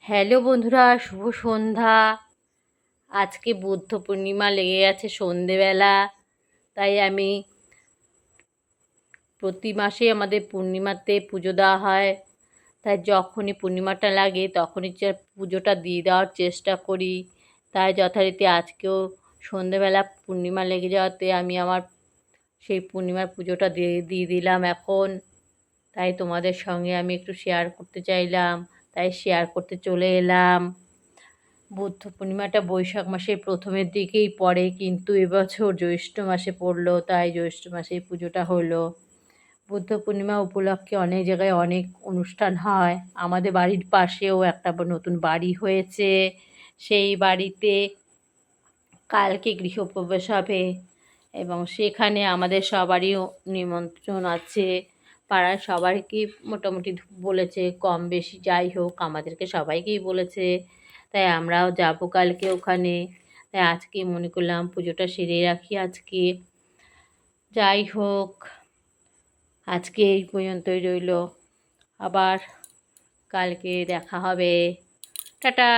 Hello বন্ধুরা, শুভ সন্ধ্যা। আজকে বুদ্ধ পূর্ণিমা লেগে গেছে সন্ধেবেলা। তাই আমি প্রতি মাসে আমাদের পূর্ণিমাতে পুজো দেওয়া হয়। তাই যখনই পূর্ণিমাটা লাগে তখনই পুজোটা দিয়ে দেওয়ার চেষ্টা করি। তাই যথারীতি আজকেও সন্ধেবেলা পূর্ণিমা লেগে যাওয়াতে আমি আমার সেই পূর্ণিমার পুজোটা দিয়ে দিলাম এখন। তাই তোমাদের সঙ্গে আমি একটু শেয়ার করতে চাইলাম, তাই শেয়ার করতে চলে এলাম। বুদ্ধ পূর্ণিমাটা বৈশাখ মাসের প্রথমের দিকেই পড়ে, কিন্তু এবছর জ্যৈষ্ঠ মাসে পড়লো, তাই জ্যৈষ্ঠ মাসেই পুজোটা হলো। বুদ্ধ পূর্ণিমা উপলক্ষে অনেক জায়গায় অনেক অনুষ্ঠান হয়। আমাদের বাড়ির পাশেও একটা নতুন বাড়ি হয়েছে। সেই বাড়িতে কালকে গৃহপ্রবেশ হবে এবং সেখানে আমাদের সবারই নিমন্ত্রণ আছে। পাড়ার সবাইকেই মোটামুটি বলেছে, কম বেশি যাই হোক আমাদেরকে সবাইকেই বলেছে। তাই আমরাও যাবো কালকে ওখানে। তাই আজকে মনে করলাম পুজোটা সেরে রাখি আজকে। যাই হোক, আজকে এই পর্যন্তই রইল। আবার কালকে দেখা হবে। টাটা।